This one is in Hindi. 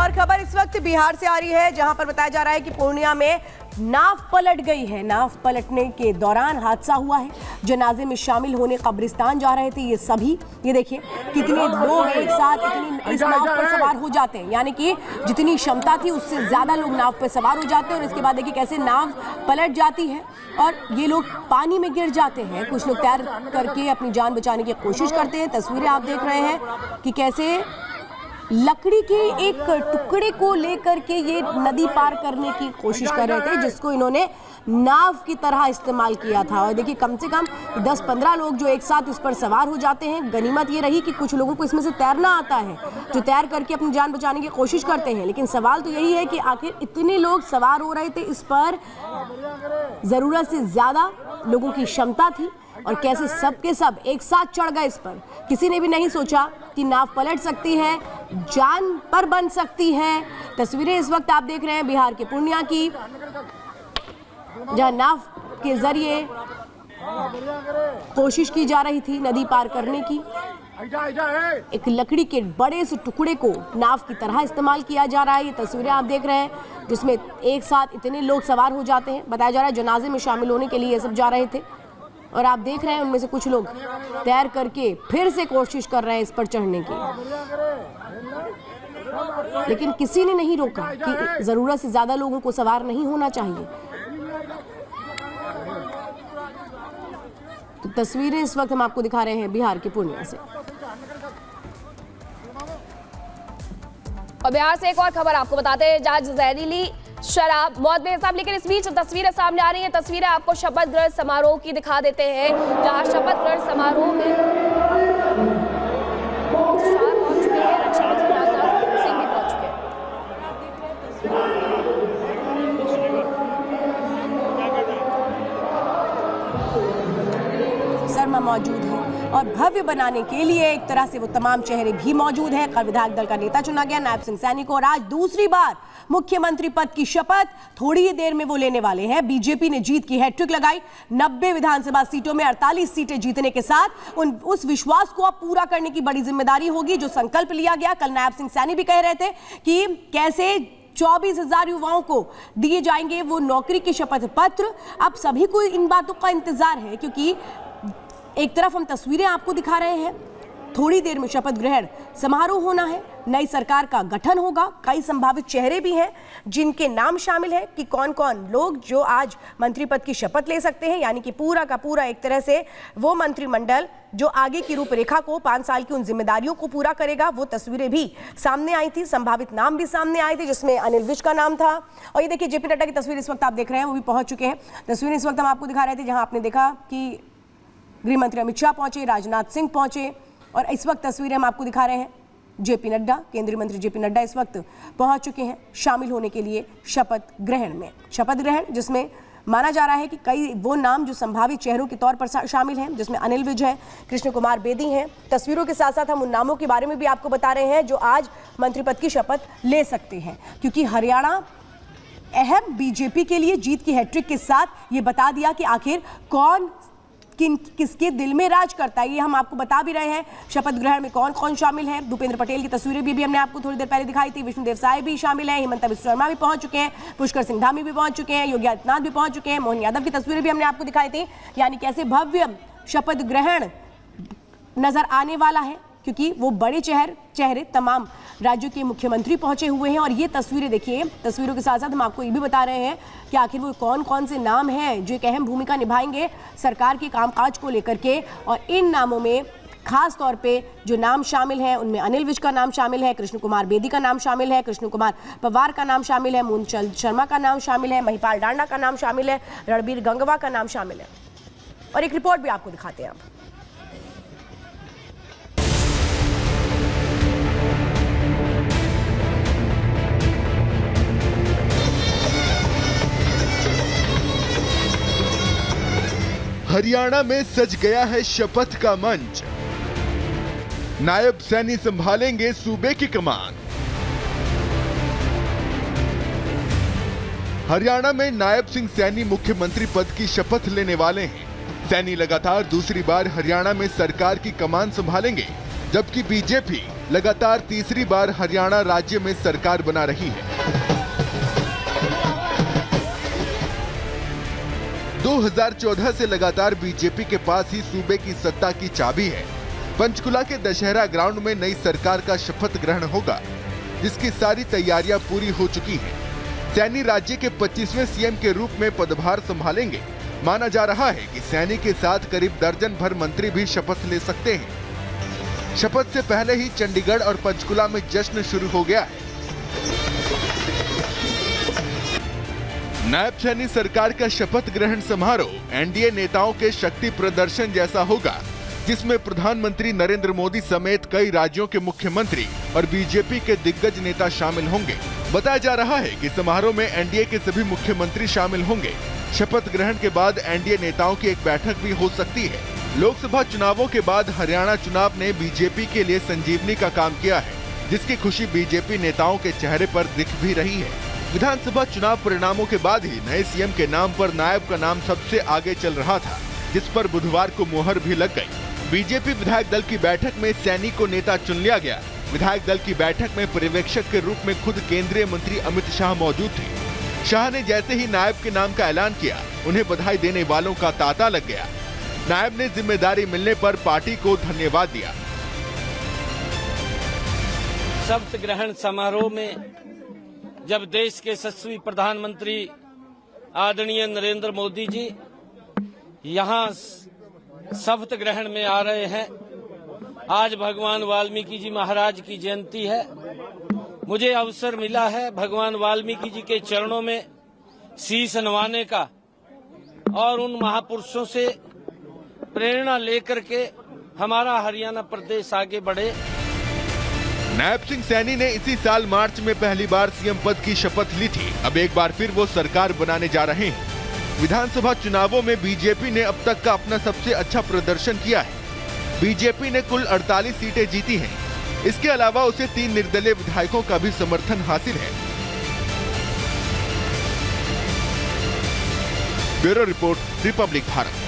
और खबर इस वक्त बिहार से आ रही है, जहां पर बताया जा रहा है कि पूर्णिया में नाव पलट गई है। नाव पलटने के दौरान हादसा हुआ है। जनाजे में शामिल होने कब्रिस्तान जा रहे थे ये सभी। ये देखिए कितने लोग एक साथ इस नाव पर सवार हो जाते हैं, यानी कि जितनी क्षमता थी उससे ज्यादा लोग नाव पर सवार हो जाते हैं। और इसके बाद देखिए कैसे नाव पलट जाती है और ये लोग पानी में गिर जाते हैं। कुछ लोग तैर करके अपनी जान बचाने की कोशिश करते हैं। तस्वीरें आप देख रहे हैं कि कैसे लकड़ी के एक टुकड़े को लेकर के ये नदी पार करने की कोशिश कर रहे थे, जिसको इन्होंने नाव की तरह इस्तेमाल किया था। और देखिए कम से कम 10-15 लोग जो एक साथ इस पर सवार हो जाते हैं। गनीमत ये रही कि कुछ लोगों को इसमें से तैरना आता है, जो तैर करके अपनी जान बचाने की कोशिश करते हैं। लेकिन सवाल तो यही है कि आखिर इतने लोग सवार हो रहे थे इस पर, जरूरत से ज्यादा लोगों की क्षमता थी और कैसे सब के सब एक साथ चढ़ गए इस पर। किसी ने भी नहीं सोचा कि नाव पलट सकती है, जान पर बन सकती है। तस्वीरें इस वक्त आप देख रहे हैं बिहार के पूर्णिया की, जहां नाव के जरिए कोशिश की जा रही थी नदी पार करने की। एक लकड़ी के बड़े से टुकड़े को नाव की तरह इस्तेमाल किया जा रहा है। ये तस्वीरें आप देख रहे हैं जिसमें एक साथ इतने लोग सवार हो जाते हैं। बताया जा रहा है जनाजे में शामिल होने के लिए ये सब जा रहे थे और आप देख रहे हैं उनमें से कुछ लोग तैर करके फिर से कोशिश कर रहे हैं इस पर चढ़ने की। लेकिन किसी ने नहीं रोका कि जरूरत से ज्यादा लोगों को सवार नहीं होना चाहिए। तो तस्वीरें इस वक्त हम आपको दिखा रहे हैं बिहार के पूर्णिया से। और बिहार से एक और खबर आपको बताते हैं, जहां जहरीली शराब मौत बेहिसाब। लेकिन इस बीच तस्वीरें सामने आ रही हैं। तस्वीरें आपको शपथ ग्रहण समारोह की दिखा देते हैं, जहां शपथ ग्रहण समारोह में पहुंच चुके हैं, रक्षा मंत्री राजनाथ सिंह भी पहुंच चुके हैं। शर्मा मौजूद है और भव्य बनाने के लिए एक तरह से वो तमाम चेहरे भी मौजूद हैं। कल विधायक दल का नेता चुना गया नायब सिंह सैनी को और आज दूसरी बार मुख्यमंत्री पद की शपथ थोड़ी ही देर में वो लेने वाले हैं। बीजेपी ने जीत की हैट्रिक लगाई। 90 विधानसभा सीटों में 48 सीटें जीतने के साथ उस विश्वास को अब पूरा करने की बड़ी जिम्मेदारी होगी जो संकल्प लिया गया। कल नायब सिंह सैनी भी कह रहे थे कि कैसे 24,000 युवाओं को दिए जाएंगे वो नौकरी के शपथ पत्र। अब सभी को इन बातों का इंतजार है, क्योंकि एक तरफ हम तस्वीरें आपको दिखा रहे हैं, थोड़ी देर में शपथ ग्रहण समारोह होना है, नई सरकार का गठन होगा। कई संभावित चेहरे भी हैं जिनके नाम शामिल हैं कि कौन कौन लोग जो आज मंत्री पद की शपथ ले सकते हैं, यानी कि पूरा का पूरा एक तरह से वो मंत्रिमंडल जो आगे की रूपरेखा को 5 साल की उन जिम्मेदारियों को पूरा करेगा। वो तस्वीरें भी सामने आई थी, संभावित नाम भी सामने आए थे, जिसमें अनिल विज का नाम था। और ये देखिए जेपी नड्डा की तस्वीर इस वक्त आप देख रहे हैं, वो भी पहुंच चुके हैं। तस्वीरें इस वक्त हम आपको दिखा रहे थे, जहां आपने देखा कि गृह मंत्री अमित शाह पहुंचे, राजनाथ सिंह पहुंचे और इस वक्त तस्वीरें हम आपको दिखा रहे हैं जेपी नड्डा, केंद्रीय मंत्री जेपी नड्डा इस वक्त पहुंच चुके हैं शामिल होने के लिए शपथ ग्रहण में। शपथ ग्रहण जिसमें माना जा रहा है कि कई वो नाम जो संभावित चेहरों के तौर पर शामिल हैं, जिसमें अनिल विज हैं, कृष्ण कुमार बेदी हैं। तस्वीरों के साथ साथ हम उन नामों के बारे में भी आपको बता रहे हैं जो आज मंत्री पद की शपथ ले सकते हैं, क्योंकि हरियाणा अहम बीजेपी के लिए जीत की हैट्रिक के साथ ये बता दिया कि आखिर कौन किसके दिल में राज करता है। ये हम आपको बता भी रहे हैं। शपथ ग्रहण में कौन कौन शामिल है, भूपेंद्र पटेल की तस्वीरें भी हमने आपको थोड़ी देर पहले दिखाई थी। विष्णुदेव साय भी शामिल हैं, हिमंता बिस्वा शर्मा भी पहुंच चुके हैं, पुष्कर सिंह धामी भी पहुंच चुके हैं, योगी आदित्यनाथ भी पहुंच चुके हैं, मोहन यादव की तस्वीरें भी हमने आपको दिखाई थी। यानी कैसे भव्य शपथ ग्रहण नजर आने वाला है, क्योंकि वो बड़े चेहरे तमाम राज्यों के मुख्यमंत्री पहुंचे हुए हैं। और ये तस्वीरें देखिए, तस्वीरों के साथ साथ हम आपको ये भी बता रहे हैं कि आखिर वो कौन कौन से नाम हैं जो एक अहम भूमिका निभाएंगे सरकार के कामकाज को लेकर के। और इन नामों में खास तौर पे जो नाम शामिल हैं उनमें अनिल विज का नाम शामिल है, कृष्ण कुमार बेदी का नाम शामिल है, कृष्ण कुमार पवार का नाम शामिल है, मूलचंद शर्मा का नाम शामिल है, महिपाल डांडा का नाम शामिल है, रणबीर गंगवा का नाम शामिल है। और एक रिपोर्ट भी आपको दिखाते हैं। हरियाणा में सज गया है शपथ का मंच। नायब सैनी संभालेंगे सूबे की कमान। हरियाणा में नायब सिंह सैनी मुख्यमंत्री पद की शपथ लेने वाले हैं। सैनी लगातार दूसरी बार हरियाणा में सरकार की कमान संभालेंगे, जबकि बीजेपी लगातार तीसरी बार हरियाणा राज्य में सरकार बना रही है। 2014 से लगातार बीजेपी के पास ही सूबे की सत्ता की चाबी है। पंचकुला के दशहरा ग्राउंड में नई सरकार का शपथ ग्रहण होगा, जिसकी सारी तैयारियां पूरी हो चुकी हैं। सैनी राज्य के 25वें सीएम के रूप में पदभार संभालेंगे। माना जा रहा है कि सैनी के साथ करीब दर्जन भर मंत्री भी शपथ ले सकते हैं। शपथ से पहले ही चंडीगढ़ और पंचकुला में जश्न शुरू हो गया है। नायब सैनी सरकार का शपथ ग्रहण समारोह एनडीए नेताओं के शक्ति प्रदर्शन जैसा होगा, जिसमें प्रधानमंत्री नरेंद्र मोदी समेत कई राज्यों के मुख्यमंत्री और बीजेपी के दिग्गज नेता शामिल होंगे। बताया जा रहा है कि समारोह में एनडीए के सभी मुख्यमंत्री शामिल होंगे। शपथ ग्रहण के बाद एनडीए नेताओं की एक बैठक भी हो सकती है। लोकसभा चुनावों के बाद हरियाणा चुनाव ने बीजेपी के लिए संजीवनी का काम किया है, जिसकी खुशी बीजेपी नेताओं के चेहरे पर दिख भी रही है। विधानसभा चुनाव परिणामों के बाद ही नए सीएम के नाम पर नायब का नाम सबसे आगे चल रहा था, जिस पर बुधवार को मुहर भी लग गई। बीजेपी विधायक दल की बैठक में सैनी को नेता चुन लिया गया। विधायक दल की बैठक में पर्यवेक्षक के रूप में खुद केंद्रीय मंत्री अमित शाह मौजूद थे। शाह ने जैसे ही नायब के नाम का ऐलान किया, उन्हें बधाई देने वालों का तांता लग गया। नायब ने जिम्मेदारी मिलने पर पार्टी को धन्यवाद दिया। शपथ ग्रहण समारोह में जब देश के यशस्वी प्रधानमंत्री आदरणीय नरेंद्र मोदी जी यहां शपथ ग्रहण में आ रहे हैं, आज भगवान वाल्मीकि जी महाराज की जयंती है। मुझे अवसर मिला है भगवान वाल्मीकि जी के चरणों में शीश नवाने का और उन महापुरुषों से प्रेरणा लेकर के हमारा हरियाणा प्रदेश आगे बढ़े। नायब सिंह सैनी ने इसी साल मार्च में पहली बार सीएम पद की शपथ ली थी। अब एक बार फिर वो सरकार बनाने जा रहे हैं। विधानसभा चुनावों में बीजेपी ने अब तक का अपना सबसे अच्छा प्रदर्शन किया है। बीजेपी ने कुल 48 सीटें जीती हैं। इसके अलावा उसे 3 निर्दलीय विधायकों का भी समर्थन हासिल है। Bureau report, Republic Bharat.